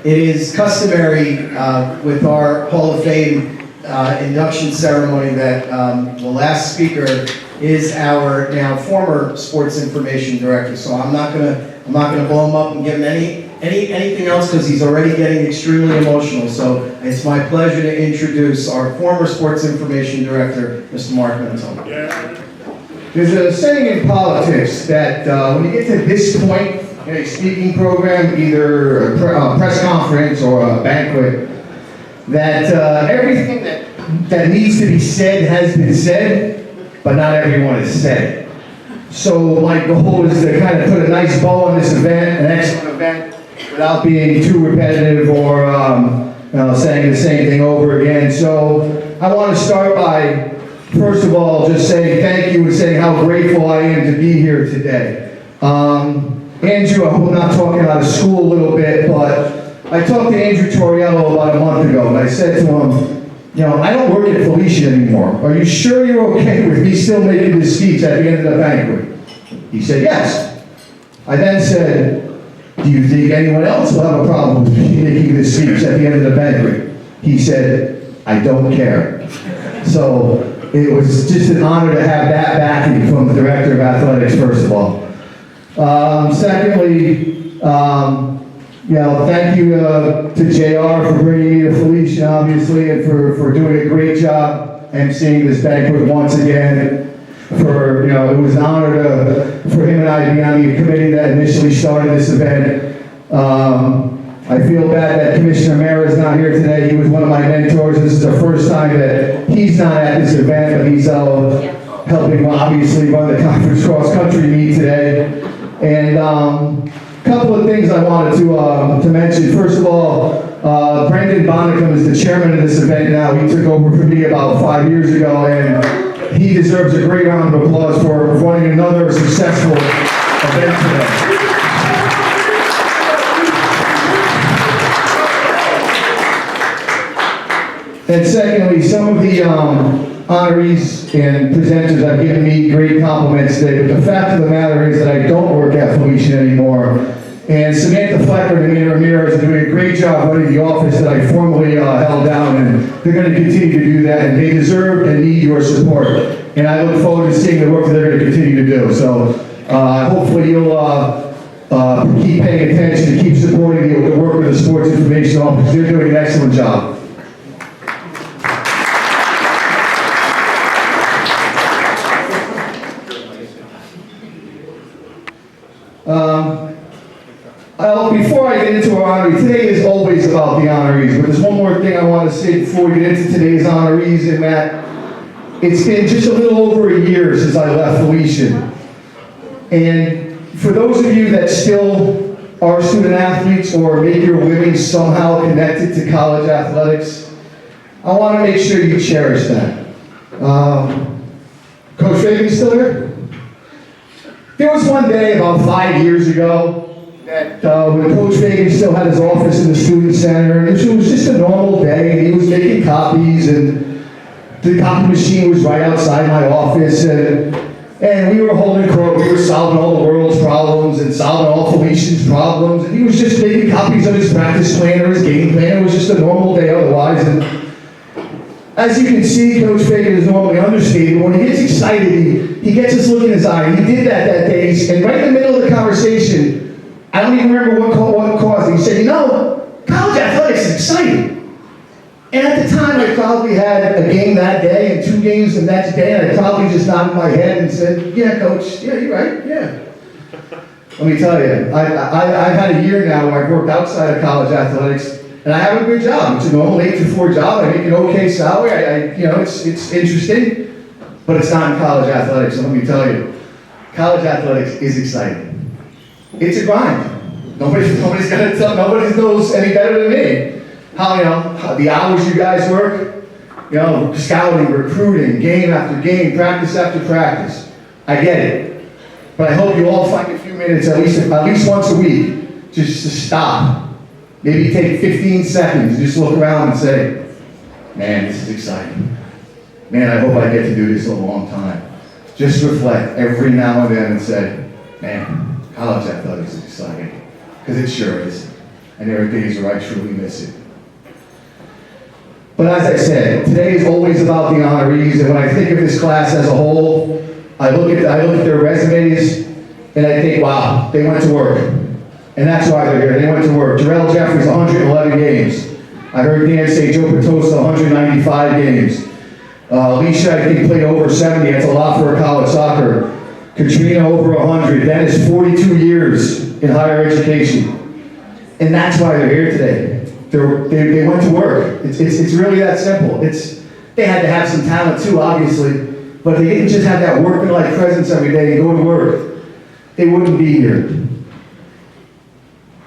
It is customary with our Hall of Fame induction ceremony that the last speaker is our now former sports information director. So I'm not gonna blow him up and give him anything else because he's already getting extremely emotional. So it's my pleasure to introduce our former sports information director, Mr. Mark Mentone. Yeah. There's a saying in politics that when you get to this point in a speaking program, either a press conference or a banquet, that everything that needs to be said has been said, but not everyone has said it. So my goal is to kind of put a nice bow on this event, an excellent event, without being too repetitive or saying the same thing over again. So I want to start by, first of all, just saying thank you and saying how grateful I am to be here today. Andrew, I hope I'm not talking out of school a little bit, but I talked to Andrew Torriello about a month ago, and I said to him, I don't work at Felicia anymore. Are you sure you're okay with me still making this speech at the end of the banquet? He said, yes. I then said, do you think anyone else will have a problem with me making this speech at the end of the banquet? He said, I don't care. So it was just an honor to have that backing from the Director of Athletics, first of all. Secondly, thank you to JR for bringing me to Felicia, obviously, and for doing a great job emceeing this banquet once again. It was an honor for him and I to be on the committee that initially started this event. I feel bad that Commissioner Mara is not here today. He was one of my mentors. This is the first time that he's not at this event, but he's helping, obviously, run the conference cross-country meet today. And a couple of things I wanted to mention. First of all, Brendan Bonicum is the chairman of this event now. He took over from me about 5 years ago, and he deserves a great round of applause for running another successful event today. And secondly, some of the honorees and presenters have given me great compliments today, but the fact of the matter is that I don't work at Felicia anymore. And Samantha Flecker and Amina Ramirez are doing a great job running the office that I formerly held down, and they're going to continue to do that, and they deserve and need your support. And I look forward to seeing the work that they're going to continue to do. So hopefully you'll keep paying attention and keep supporting the work of the Sports Information Office. They're doing an excellent job. Before I get into our honorees, today is always about the honorees, but there's one more thing I want to say before we get into today's honorees, and that it's been just a little over a year since I left Felicia. And for those of you that still are student athletes or make your living somehow connected to college athletics, I want to make sure you cherish that. Coach Reagan still here? There was one day about 5 years ago that when Coach Reagan still had his office in the student center, and it was just a normal day, and he was making copies, and the copy machine was right outside my office, and we were holding court, we were solving all the world's problems and solving all Felicia's problems, and he was just making copies of his practice plan or his game plan. It was just a normal day otherwise. And as you can see, Coach Reagan is normally understated. When he gets excited, he gets this look in his eye. He did that day, and right in the middle of the conversation, I don't even remember what caused it. He said, college athletics is exciting. And at the time, I probably had a game that day and 2 games the next day, and I probably just nodded my head and said, yeah, Coach, yeah, you're right, yeah. Let me tell you, I've had a year now where I've worked outside of college athletics, and I have a good job. It's a normal 8 to 4 job. I make an okay salary. It's interesting, but it's not in college athletics. So let me tell you, college athletics is exciting. It's a grind. Nobody knows any better than me how the hours you guys work. Scouting, recruiting, game after game, practice after practice. I get it, but I hope you all find a few minutes at least once a week just to stop. Maybe take 15 seconds, just look around and say, man, this is exciting. Man, I hope I get to do this a long time. Just reflect every now and then and say, man, college athletics is exciting. Because it sure is. and there are days where I truly miss it. But as I said, today is always about the honorees, and when I think of this class as a whole, I look at their resumes, and I think, wow, they went to work. And that's why they're here, they went to work. Jarrell Jeffries, 111 games. I heard Dan say Joe Petosa, 195 games. Alicia, I think, played over 70, that's a lot for a college soccer. Katrina, over 100, Dennis, 42 years in higher education. And that's why they're here today. They went to work. It's really that simple. They had to have some talent too, obviously, but if they didn't just have that workman-like presence every day and go to work, they wouldn't be here.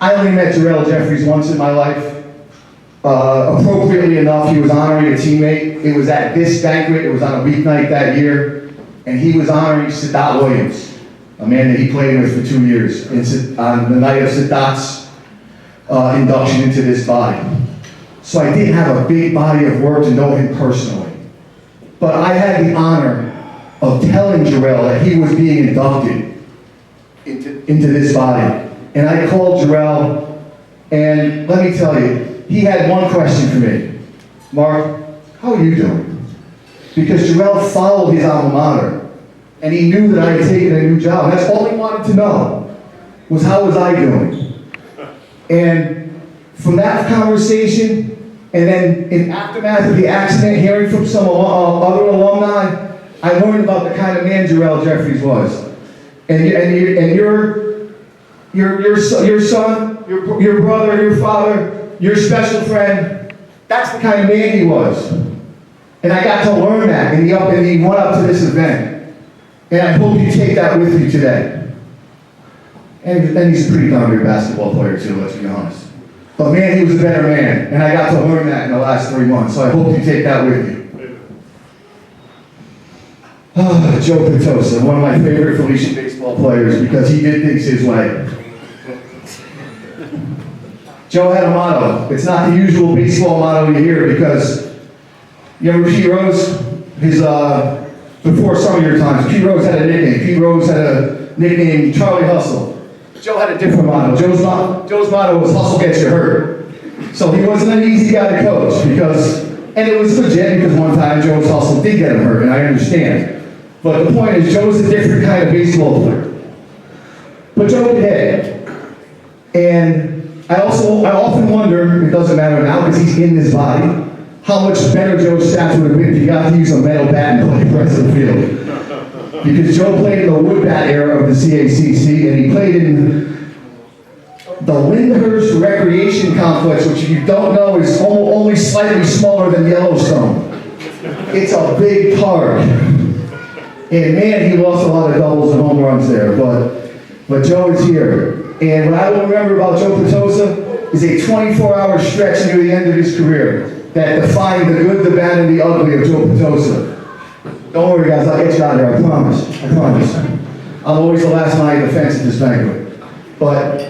I only met Jarrell Jeffries once in my life. Appropriately enough, he was honoring a teammate. It was at this banquet, it was on a weeknight that year, and he was honoring Sadat Williams, a man that he played with for 2 years, on the night of Sadat's induction into this body. So I didn't have a big body of work to know him personally. But I had the honor of telling Jarrell that he was being inducted into this body. And I called Jarrell, and let me tell you, he had one question for me. Mark, how are you doing? Because Jarrell followed his alma mater, and he knew that I had taken a new job. That's all he wanted to know, was how was I doing? And from that conversation, and then in aftermath of the accident, hearing from some other alumni, I learned about the kind of man Jarrell Jeffries was. And your son, your brother, your father, your special friend, that's the kind of man he was. And I got to learn that, and he went up to this event. And I hope you take that with you today. And he's a pretty darn good basketball player too, let's be honest. But man, he was a better man, and I got to learn that in the last 3 months, so I hope you take that with you. Joe Petosa, one of my favorite Felician baseball players because he did things his way. Joe had a motto. It's not the usual baseball motto you hear because, you remember Pete Rose? Before some of your times, Pete Rose had a nickname. Pete Rose had a nickname, Charlie Hustle. Joe had a different motto. Joe's motto was hustle gets you hurt. So he wasn't an easy guy to coach and it was legit because one time Joe's hustle did get him hurt, and I understand. But the point is, Joe's a different kind of baseball player. But Joe could hit. And I often wonder, it doesn't matter now because he's in this body, how much better Joe's stats would have been if he got to use a metal bat and play the rest of the field. Because Joe played in the wood bat era of the CACC, and he played in the Lyndhurst Recreation Complex, which if you don't know is only slightly smaller than Yellowstone. It's a big park. And man, he lost a lot of doubles and home runs there, but Joe is here. And what I will remember about Joe Petosa is a 24-hour stretch near the end of his career that defined the good, the bad, and the ugly of Joe Petosa. Don't worry, guys, I'll get you out of here, I promise. I'm always the last line of defense at this banquet. But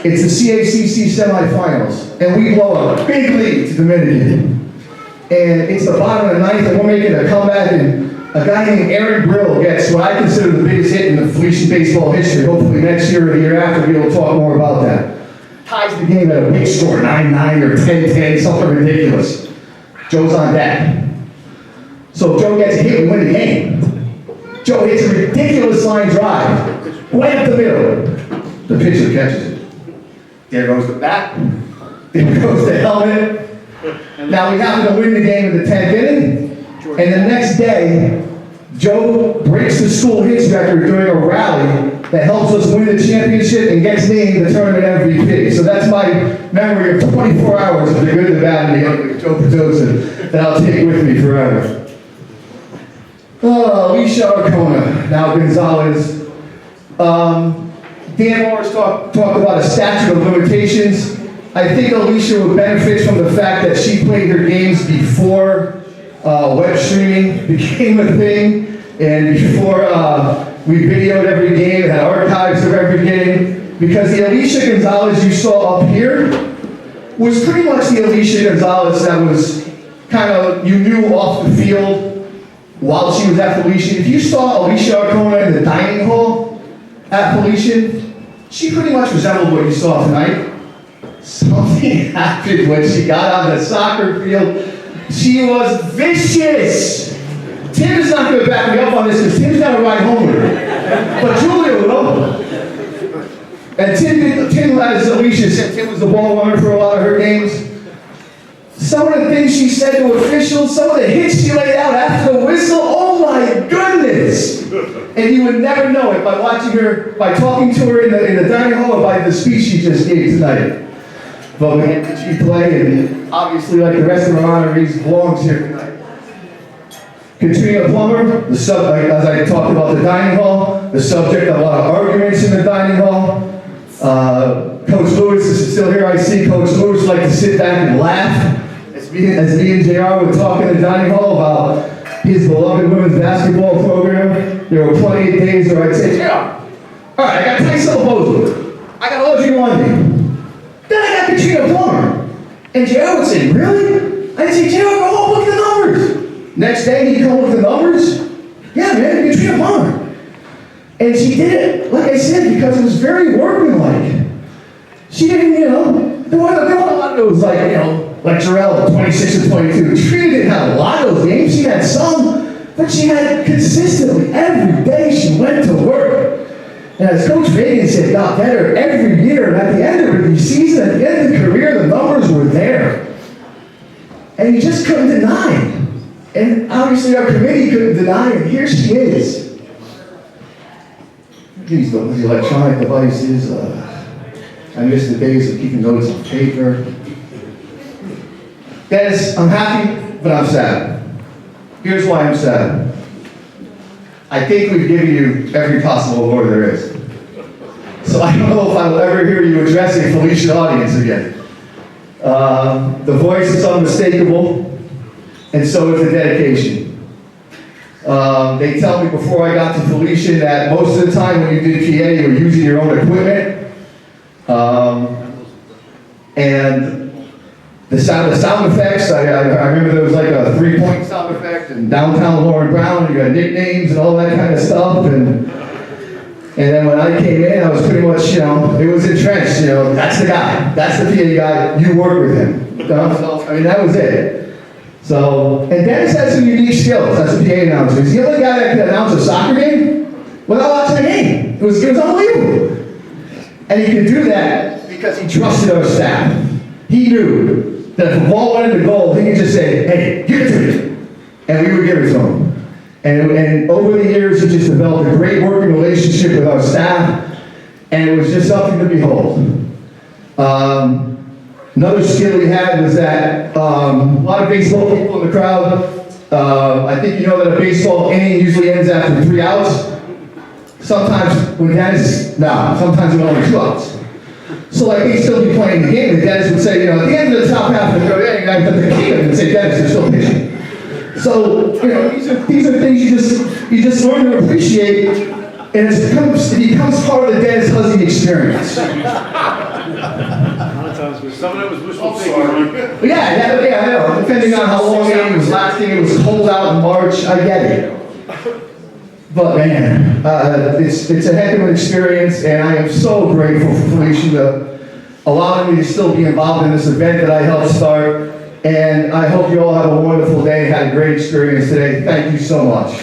it's the CACC semifinals, and we blow a big lead to Dominican. And it's the bottom of the ninth, and we're making a comeback, and a guy named Aaron Brill gets what I consider the biggest hit in the Felician baseball history. Hopefully next year or the year after, we'll talk more about that. Ties the game at a big score, 9-9 or 10-10, something ridiculous. Joe's on deck. So Joe gets a hit, we win the game. Joe hits a ridiculous line drive, right up the middle. The pitcher catches it. There goes the bat. There goes the helmet. Now we happen to win the game in the 10th inning. And the next day, Joe breaks the school hits record during a rally that helps us win the championship and gets named the tournament MVP. So that's my memory of 24 hours of the good, the bad, and the ugly of Joe Petosa that I'll take with me forever. Alicia Arcona, now Gonzalez. Dan Morris talked about a statute of limitations. I think Alicia would benefit from the fact that she played her games before web streaming became a thing, and before we videoed every game, had archives of every game, because the Alicia Gonzalez you saw up here was pretty much the Alicia Gonzalez that was kind of, you knew off the field while she was at Felician. If you saw Alicia Arcona in the dining hall at Felician, she pretty much resembled what you saw tonight. something happened when she got on the soccer field. She was vicious. Tim is not going to back me up on this because Tim's got to ride home with her. But Julia will. And Tim, as Alicia said, Tim was the ball runner for a lot of her games. Some of the things she said to officials, some of the hits she laid out after the whistle, oh my goodness! And you would never know it by watching her, by talking to her in the dining hall, or by the speech she just gave tonight. But man, she played, and obviously, like the rest of our honorees, belongs here tonight. Katrina Plummer, as I talked about the dining hall, the subject of a lot of arguments in the dining hall. Coach Lewis is still here. I see Coach Lewis like to sit back and laugh. As me and JR would talk in the dining hall about his beloved women's basketball program, there were plenty of days where I'd say, JR, all right, I got Tyson Bozo. I got Audrey Lundy. Then I got Katrina Plummer. And JR would say, really? I'd say, JR, go home, look at the numbers. Next day, he'd come with the numbers. Yeah, man, Katrina Plummer. And she did it, like I said, because it was very workmanlike. She didn't, there weren't a lot of those, like Jarrell, 26 and 22. Trina didn't have a lot of those games. She had some, but she had consistently, every day she went to work. And as Coach Fagan said, got better every year. And at the end of the season, at the end of the career, the numbers were there. And you just couldn't deny it. And obviously our committee couldn't deny it. Here she is. These electronic devices, I miss the days of keeping notes on paper. Dennis, I'm happy, but I'm sad. Here's why I'm sad. I think we've given you every possible award there is. So I don't know if I will ever hear you address a Felicia audience again. The voice is unmistakable, and so is the dedication. They tell me before I got to Felicia that most of the time when you did PA, you were using your own equipment. And the sound effects, I remember there was like a 3-point sound effect and downtown Lauren Brown, and you got nicknames and all that kind of stuff. And then when I came in, I was pretty much, it was entrenched, that's the guy, that's the PA guy, you work with him. So, I mean, that was it. So, and Dennis had some unique skills as a PA announcer. He's the only guy that could announce a soccer game without watching the game. It was unbelievable. And he could do that because he trusted our staff. He knew that if the ball went into goal, he could just say, hey, give it to me. And we would give it to him. And over the years, he just developed a great working relationship with our staff, and it was just something to behold. Another skill he had was that a lot of baseball people in the crowd, I think you know that a baseball inning usually ends after 3 outs. Sometimes when Dennis, sometimes with only 2 outs. So like he'd still be playing the game, and Dennis would say, at the end of the top half of the third inning, I'd put the key in and say, Dennis, you're still pitching. So, these are things you just learn to appreciate, and it becomes part of the Dennis Huzzy experience. A lot of times, some of it was wishful thinking. Yeah, I know. Depending on how long the game was lasting, it was cold out in March, I get it. But man, it's a heck of an experience, and I am so grateful for Felicia to allow me to still be involved in this event that I helped start. And I hope you all have a wonderful day, had a great experience today. Thank you so much.